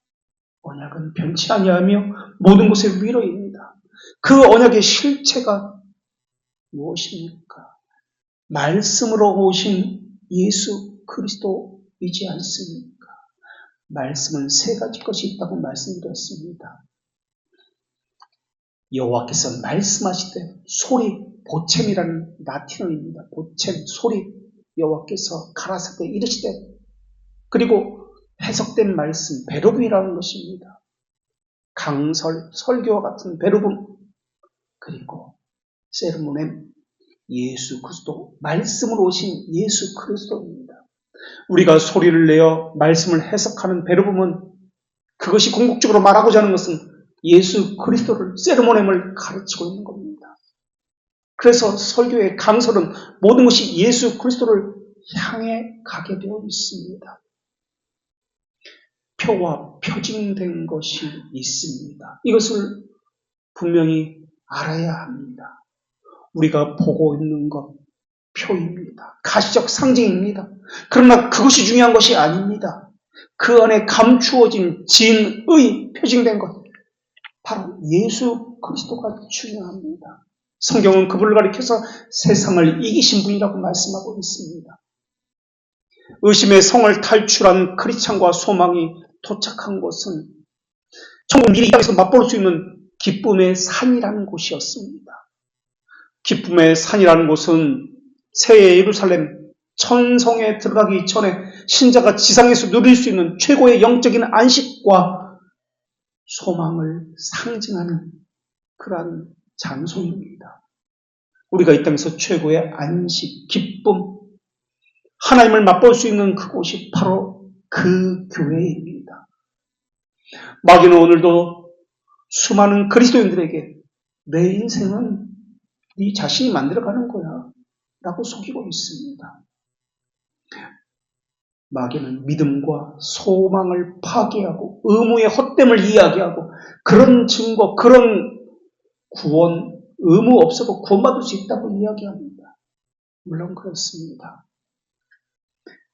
언약은 변치 아니하며 모든 것의 위로입니다. 그 언약의 실체가 무엇입니까? 말씀으로 오신 예수 그리스도이지 않습니까? 말씀은 세 가지 것이 있다고 말씀드렸습니다. 여호와께서 말씀하시되 소리, 보챔이라는 라틴어입니다. 보챔, 소리, 여호와께서 가라사대 이르시되, 그리고 해석된 말씀, 베르브이라는 것입니다. 강설, 설교와 같은 베르브, 그리고 세르모넴, 예수 그리스도, 말씀으로 오신 예수 그리스도입니다. 우리가 소리를 내어 말씀을 해석하는 베르브는 그것이 궁극적으로 말하고자 하는 것은 예수 그리스도를, 세르모넴을 가르치고 있는 겁니다. 그래서 설교의 강설은 모든 것이 예수 그리스도를 향해 가게 되어 있습니다. 표와 표징된 것이 있습니다. 이것을 분명히 알아야 합니다. 우리가 보고 있는 것, 표입니다. 가시적 상징입니다. 그러나 그것이 중요한 것이 아닙니다. 그 안에 감추어진 진의 표징된 것, 바로 예수 그리스도가 중요합니다. 성경은 그분을 가리켜서 세상을 이기신 분이라고 말씀하고 있습니다. 의심의 성을 탈출한 크리스천과 소망이 도착한 곳은 천국 미래 이 땅에서 맛볼 수 있는 기쁨의 산이라는 곳이었습니다. 기쁨의 산이라는 곳은 새 예루살렘 천성에 들어가기 전에 신자가 지상에서 누릴 수 있는 최고의 영적인 안식과 소망을 상징하는 그러한 장소입니다. 우리가 이 땅에서 최고의 안식, 기쁨, 하나님을 맛볼 수 있는 그곳이 바로 그 교회입니다. 마귀는 오늘도 수많은 그리스도인들에게 내 인생은 네 자신이 만들어가는 거야 라고 속이고 있습니다. 마귀는 믿음과 소망을 파괴하고 의무의 헛됨을 이야기하고 그런 증거, 그런 구원, 의무 없어도 구원받을 수 있다고 이야기합니다. 물론 그렇습니다.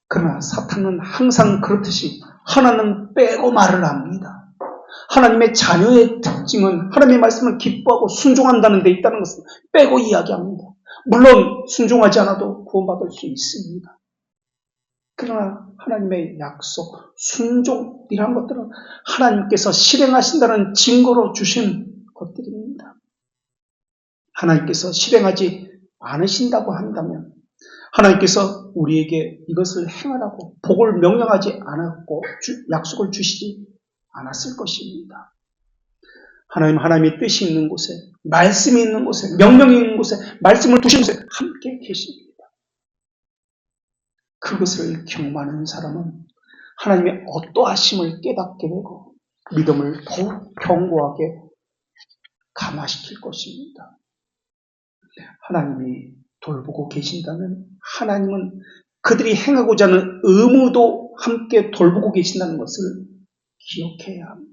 그러나 사탄은 항상 그렇듯이 하나는 빼고 말을 합니다. 하나님의 자녀의 특징은 하나님의 말씀을 기뻐하고 순종한다는 데 있다는 것은 빼고 이야기합니다. 물론 순종하지 않아도 구원받을 수 있습니다. 그러나 하나님의 약속, 순종이라는 것들은 하나님께서 실행하신다는 증거로 주신 것들입니다. 하나님께서 실행하지 않으신다고 한다면 하나님께서 우리에게 이것을 행하라고 복을 명령하지 않았고 약속을 주시지 않았을 것입니다. 하나님의 뜻이 있는 곳에, 말씀이 있는 곳에, 명령이 있는 곳에, 말씀을 두신 곳에 함께 계십니다. 그것을 경험하는 사람은 하나님의 어떠하심을 깨닫게 되고 믿음을 더욱 견고하게 감화시킬 것입니다. 하나님이 돌보고 계신다면 하나님은 그들이 행하고자 하는 의무도 함께 돌보고 계신다는 것을 기억해야 합니다.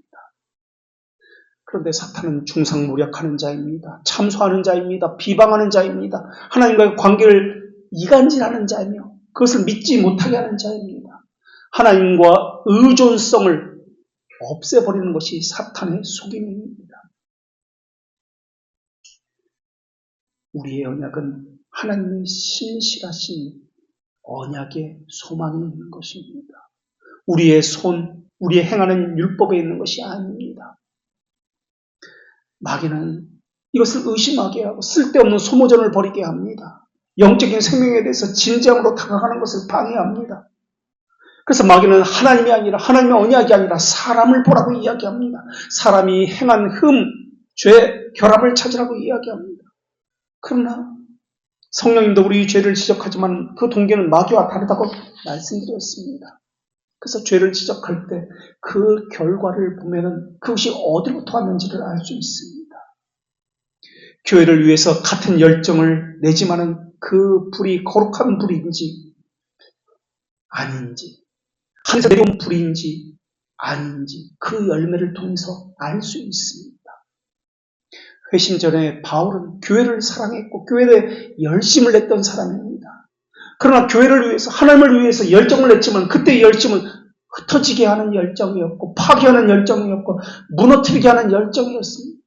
그런데 사탄은 중상모략하는 자입니다. 참소하는 자입니다. 비방하는 자입니다. 하나님과의 관계를 이간질하는 자이며 그것을 믿지 못하게 하는 자입니다. 하나님과 의존성을 없애버리는 것이 사탄의 속임입니다. 우리의 언약은 하나님의 신실하신 언약의 소망이 있는 것입니다. 우리의 손, 우리의 행하는 율법에 있는 것이 아닙니다. 마귀는 이것을 의심하게 하고 쓸데없는 소모전을 벌이게 합니다. 영적인 생명에 대해서 진지함으로 다가가는 것을 방해합니다. 그래서 마귀는 하나님이 아니라 하나님의 언약이 아니라 사람을 보라고 이야기합니다. 사람이 행한 죄, 결함을 찾으라고 이야기합니다. 그러나 성령님도 우리 죄를 지적하지만 그 동기는 마귀와 다르다고 말씀드렸습니다. 그래서 죄를 지적할 때 그 결과를 보면은 그것이 어디로부터 왔는지를 알 수 있습니다. 교회를 위해서 같은 열정을 내지만은 그 불이 거룩한 불인지 아닌지, 하늘에서 내려온 불인지 아닌지 그 열매를 통해서 알 수 있습니다. 회심 전에 바울은 교회를 사랑했고 교회에 열심을 냈던 사람입니다. 그러나 교회를 위해서, 하나님을 위해서 열정을 냈지만 그때의 열심은 흩어지게 하는 열정이었고 파괴하는 열정이었고 무너뜨리게 하는 열정이었습니다.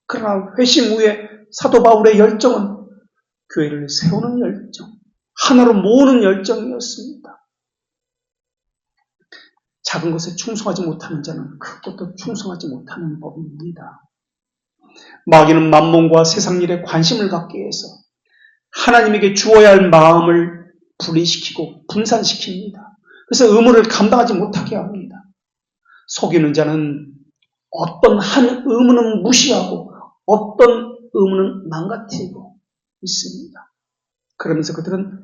그러나 회심 후에 사도 바울의 열정은 교회를 세우는 열정, 하나로 모으는 열정이었습니다. 작은 것에 충성하지 못하는 자는 큰 것도 충성하지 못하는 법입니다. 마귀는 만몬과 세상 일에 관심을 갖기 위해서 하나님에게 주어야 할 마음을 분리시키고 분산시킵니다. 그래서 의무를 감당하지 못하게 합니다. 속이는 자는 어떤 한 의무는 무시하고 어떤 의무는 망가뜨리고 있습니다. 그러면서 그들은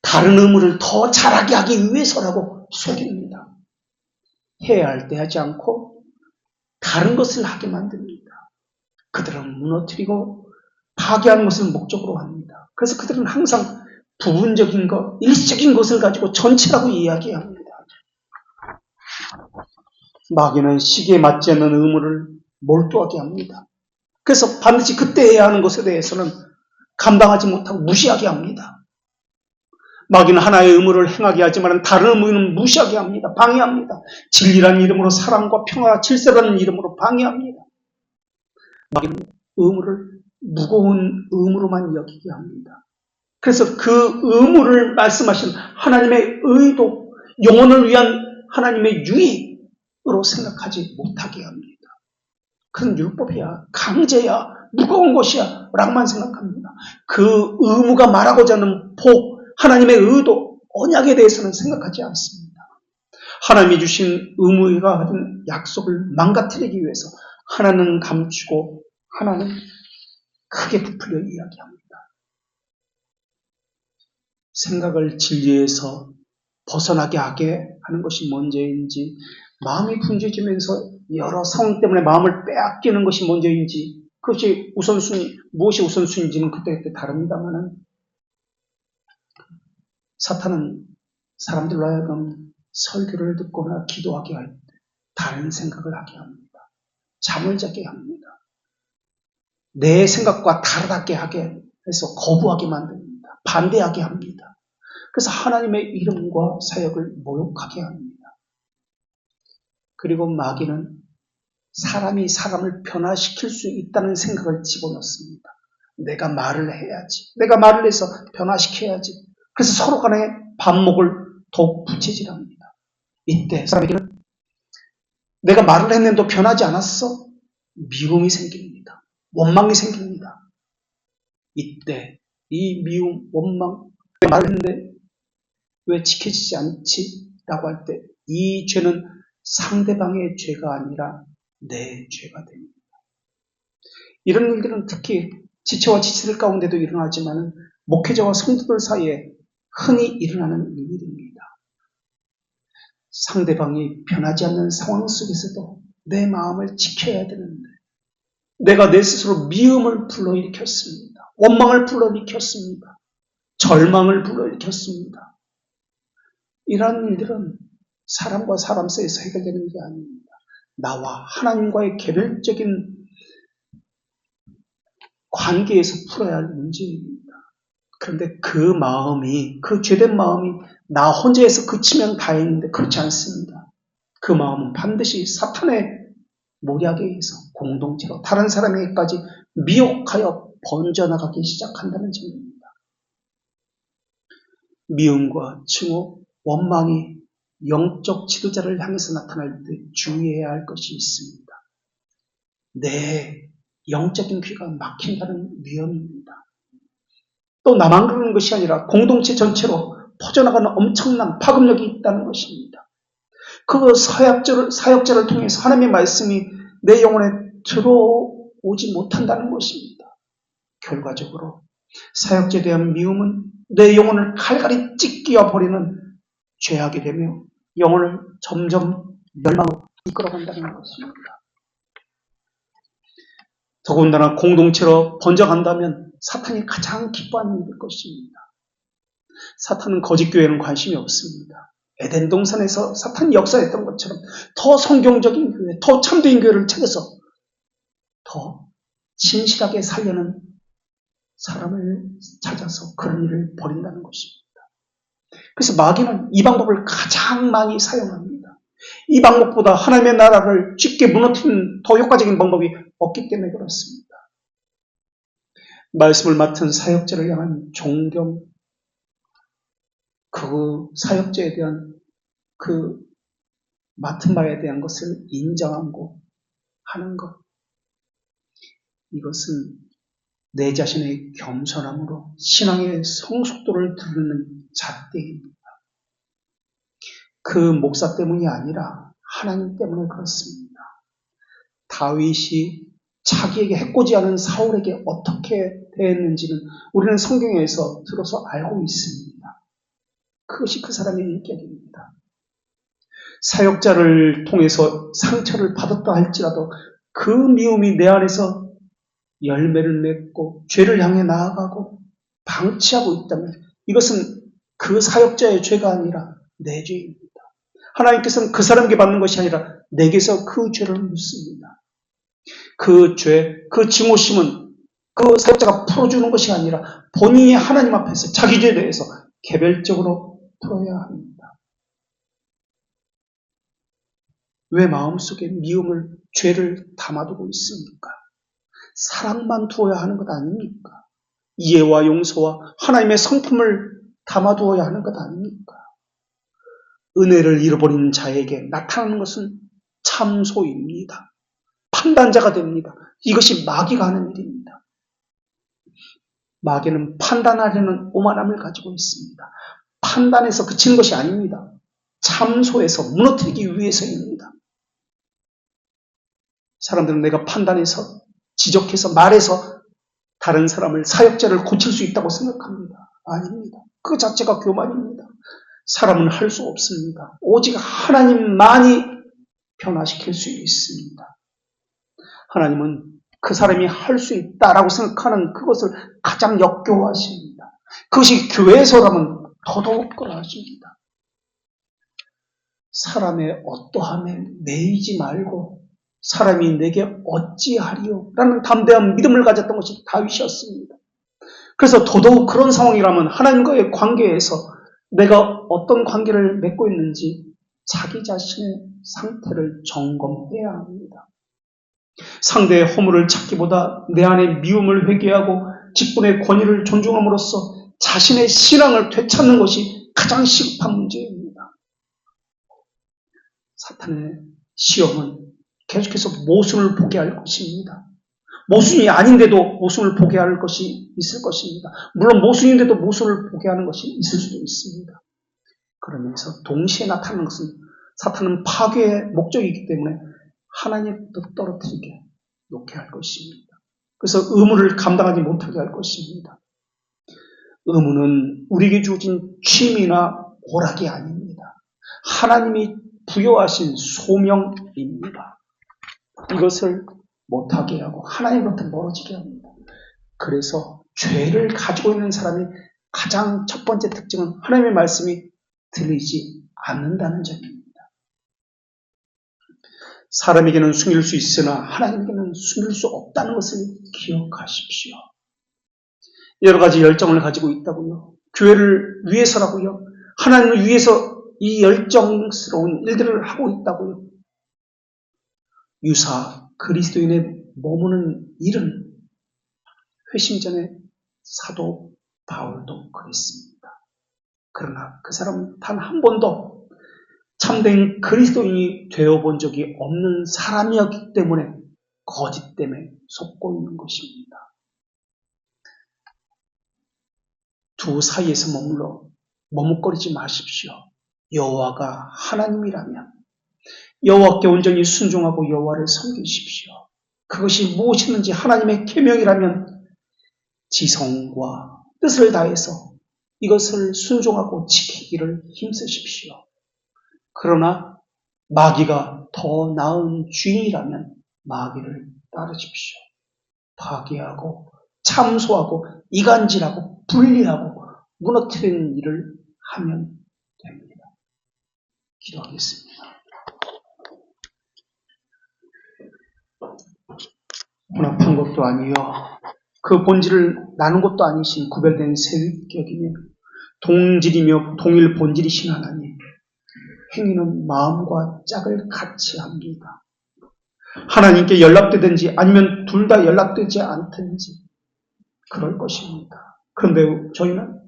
다른 의무를 더 잘하게 하기 위해서라고 속입니다. 해야 할 때 하지 않고 다른 것을 하게 만듭니다. 그들은 무너뜨리고 파괴하는 것을 목적으로 합니다. 그래서 그들은 항상 부분적인 것, 일시적인 것을 가지고 전체라고 이야기합니다. 마귀는 시기에 맞지 않는 의무를 몰두하게 합니다. 그래서 반드시 그때 해야 하는 것에 대해서는 감당하지 못하고 무시하게 합니다. 마귀는 하나의 의무를 행하게 하지만 다른 의무는 무시하게 합니다. 방해합니다. 진리라는 이름으로 사랑과 평화, 질서라는 이름으로 방해합니다. 마귀는 의무를 무거운 의무로만 여기게 합니다. 그래서 그 의무를 말씀하신 하나님의 의도, 영혼을 위한 하나님의 유익으로 생각하지 못하게 합니다. 그건 율법이야, 강제야, 무거운 것이야 라고만 생각합니다. 그 의무가 말하고자 하는 복, 하나님의 의도, 언약에 대해서는 생각하지 않습니다. 하나님이 주신 의무가 가진 약속을 망가뜨리기 위해서 하나는 감추고 하나는 크게 부풀려 이야기합니다. 생각을 진리에서 벗어나게 하게 하는 것이 문제인지, 마음이 분주해지면서 여러 상황 때문에 마음을 빼앗기는 것이 문제인지, 그것이 우선순위, 무엇이 우선순위인지는 그때그때 다릅니다만은, 사탄은 사람들로 하여금 설교를 듣거나 기도하게 할 때 다른 생각을 하게 합니다. 잠을 자게 합니다. 내 생각과 다르게 하게 해서 거부하게 만듭니다. 반대하게 합니다. 그래서 하나님의 이름과 사역을 모욕하게 합니다. 그리고 마귀는 사람이 사람을 변화시킬 수 있다는 생각을 집어넣습니다. 내가 말을 해야지. 내가 말을 해서 변화시켜야지. 그래서 서로 간에 반목을 더욱 부채질합니다. 이때 사람에게는 내가 말을 했는데도 변하지 않았어? 미움이 생깁니다. 원망이 생깁니다. 이때 이 미움, 원망, 말을 했는데 왜 지켜지지 않지? 라고 할 때 이 죄는 상대방의 죄가 아니라 내 죄가 됩니다. 이런 일들은 특히 지체와 지체들 가운데도 일어나지만 목회자와 성도들 사이에 흔히 일어나는 일입니다. 상대방이 변하지 않는 상황 속에서도 내 마음을 지켜야 되는데 내가 내 스스로 미움을 불러일으켰습니다. 원망을 불러일으켰습니다. 절망을 불러일으켰습니다. 이러한 일들은 사람과 사람 사이에서 해결되는 게 아닙니다. 나와 하나님과의 개별적인 관계에서 풀어야 할 문제입니다. 그런데 그 마음이, 그 죄된 마음이 나 혼자에서 그치면 다행인데 그렇지 않습니다. 그 마음은 반드시 사탄의 모략에 의해서 공동체로 다른 사람에게까지 미혹하여 번져나가기 시작한다는 점입니다. 미움과 증오, 원망이 영적 지도자를 향해서 나타날 때 주의해야 할 것이 있습니다. 내 영적인 귀가 막힌다는 위험입니다. 또 나만 그러는 것이 아니라 공동체 전체로 퍼져나가는 엄청난 파급력이 있다는 것입니다. 그 사역자를 통해서 하나님의 말씀이 내 영혼에 들어오지 못한다는 것입니다. 결과적으로 사역자에 대한 미움은 내 영혼을 칼갈이 찢겨 버리는 죄악이 되며 영혼을 점점 멸망으로 이끌어간다는 것입니다. 더군다나 공동체로 번져간다면 사탄이 가장 기뻐하는 일일 것입니다. 사탄은 거짓교회에는 관심이 없습니다. 에덴 동산에서 사탄이 역사했던 것처럼 더 성경적인 교회, 더 참된 교회를 찾아서 더 진실하게 살려는 사람을 찾아서 그런 일을 벌인다는 것입니다. 그래서 마귀는 이 방법을 가장 많이 사용합니다. 이 방법보다 하나님의 나라를 쉽게 무너뜨리는 더 효과적인 방법이 없기 때문에 그렇습니다. 말씀을 맡은 사역자를 향한 존경, 그 사역자에 대한 그 맡은 바에 대한 것을 인정하고 하는 것, 이것은 내 자신의 겸손함으로 신앙의 성숙도를 드러내는 잣대입니다. 그 목사 때문이 아니라 하나님 때문에 그렇습니다. 다윗이 자기에게 해코지하는 사울에게 어떻게 대했는지는 우리는 성경에서 들어서 알고 있습니다. 그것이 그 사람의 인격입니다. 사역자를 통해서 상처를 받았다 할지라도 그 미움이 내 안에서 열매를 맺고 죄를 향해 나아가고 방치하고 있다면 이것은 그 사역자의 죄가 아니라 내 죄입니다. 하나님께서는 그 사람에게 받는 것이 아니라 내게서 그 죄를 묻습니다. 그 죄, 그 증오심은 그 사역자가 풀어주는 것이 아니라 본인이 하나님 앞에서 자기 죄에 대해서 개별적으로 풀어야 합니다. 왜 마음속에 미움을, 죄를 담아두고 있습니까? 사랑만 두어야 하는 것 아닙니까? 이해와 용서와 하나님의 성품을 담아두어야 하는 것 아닙니까? 은혜를 잃어버린 자에게 나타나는 것은 참소입니다. 판단자가 됩니다. 이것이 마귀가 하는 일입니다. 마귀는 판단하려는 오만함을 가지고 있습니다. 판단에서 그치는 것이 아닙니다. 참소에서 무너뜨리기 위해서입니다. 사람들은 내가 판단해서 지적해서 말해서 다른 사람을, 사역자를 고칠 수 있다고 생각합니다. 아닙니다. 그 자체가 교만입니다. 사람은 할 수 없습니다. 오직 하나님만이 변화시킬 수 있습니다. 하나님은 그 사람이 할 수 있다라고 생각하는 그것을 가장 역겨워하십니다. 그것이 교회에서라면 더더욱 그러하십니다. 사람의 어떠함에 매이지 말고 사람이 내게 어찌하리요? 라는 담대한 믿음을 가졌던 것이 다윗이었습니다. 그래서 더더욱 그런 상황이라면 하나님과의 관계에서 내가 어떤 관계를 맺고 있는지 자기 자신의 상태를 점검해야 합니다. 상대의 허물을 찾기보다 내 안에 미움을 회개하고 직분의 권위를 존중함으로써 자신의 신앙을 되찾는 것이 가장 시급한 문제입니다. 사탄의 시험은 계속해서 모순을 보게 할 것입니다. 모순이 아닌데도 모순을 보게 할 것이 있을 것입니다. 물론 모순인데도 모순을 보게 하는 것이 있을 수도 있습니다. 그러면서 동시에 나타나는 것은 사탄은 파괴의 목적이기 때문에 하나님의 뜻 떨어뜨리게 놓게 할 것입니다. 그래서 의무를 감당하지 못하게 할 것입니다. 의무는 우리에게 주어진 취미나 오락이 아닙니다. 하나님이 부여하신 소명입니다. 이것을 못하게 하고 하나님으로부터 멀어지게 합니다. 그래서 죄를 가지고 있는 사람이 가장 첫 번째 특징은 하나님의 말씀이 들리지 않는다는 점입니다. 사람에게는 숨길 수 있으나 하나님에게는 숨길 수 없다는 것을 기억하십시오. 여러 가지 열정을 가지고 있다고요. 교회를 위해서라고요. 하나님을 위해서 이 열정스러운 일들을 하고 있다고요. 유사 그리스도인의 머무는 일은 회심 전에 사도 바울도 그랬습니다. 그러나 그 사람은 단 한 번도 참된 그리스도인이 되어본 적이 없는 사람이었기 때문에 거짓 때문에 속고 있는 것입니다. 두 사이에서 머뭇거리지 마십시오. 여호와가 하나님이라면 여호와께 온전히 순종하고 여호와를 섬기십시오. 그것이 무엇이든지 하나님의 계명이라면 지성과 뜻을 다해서 이것을 순종하고 지키기를 힘쓰십시오. 그러나 마귀가 더 나은 주인이라면 마귀를 따르십시오. 파괴하고 참소하고 이간질하고 분리하고 무너뜨리는 일을 하면 됩니다. 기도하겠습니다. 혼합한 것도 아니요 그 본질을 나눈 것도 아니신 구별된 세위격이며 동질이며 동일 본질이신 하나님, 행위는 마음과 짝을 같이 합니다. 하나님께 연락되든지 아니면 둘 다 연락되지 않든지 그럴 것입니다. 그런데 저희는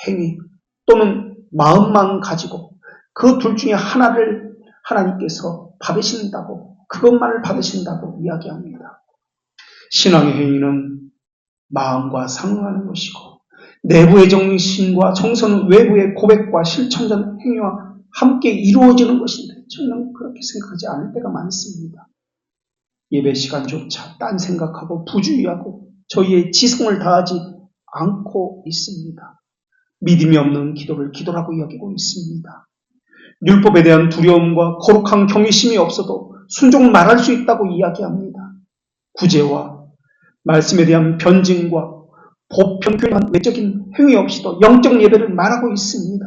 행위 또는 마음만 가지고 그 둘 중에 하나를 하나님께서 받으신다고, 그것만을 받으신다고 이야기합니다. 신앙의 행위는 마음과 상응하는 것이고 내부의 정신과 정서는 외부의 고백과 실천적 행위와 함께 이루어지는 것인데 저는 그렇게 생각하지 않을 때가 많습니다. 예배 시간조차 딴 생각하고 부주의하고 저희의 지성을 다하지 않고 있습니다. 믿음이 없는 기도를 기도라고 여기고 있습니다. 율법에 대한 두려움과 거룩한 경외심이 없어도 순종을 말할 수 있다고 이야기합니다. 구제와 말씀에 대한 변증과 보편교회한 외적인 행위 없이도 영적 예배를 말하고 있습니다.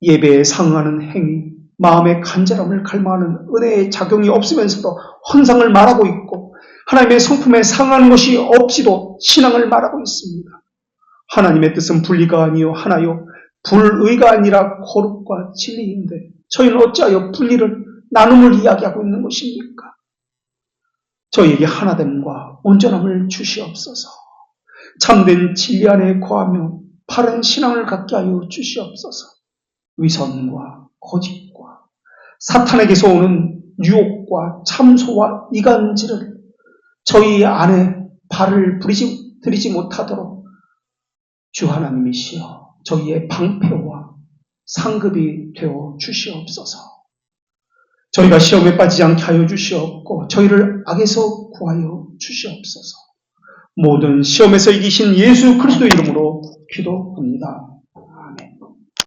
예배에 상응하는 행위, 마음의 간절함을 갈망하는 은혜의 작용이 없으면서도 헌상을 말하고 있고 하나님의 성품에 상응하는 것이 없이도 신앙을 말하고 있습니다. 하나님의 뜻은 분리가 아니요 하나요 불의가 아니라 거룩과 진리인데 저희는 어찌하여 분리를 나눔을 이야기하고 있는 것입니까? 저희에게 하나됨과 온전함을 주시옵소서. 참된 진리 안에 거하며 바른 신앙을 갖게 하여 주시옵소서. 위선과 거짓과 사탄에게서 오는 유혹과 참소와 이간질을 저희 안에 발을 들이지 못하도록 주 하나님이시여 저희의 방패와 상급이 되어 주시옵소서. 저희가 시험에 빠지지 않게 하여 주시옵고 저희를 악에서 구하여 주시옵소서. 모든 시험에서 이기신 예수 그리스도 이름으로 기도합니다.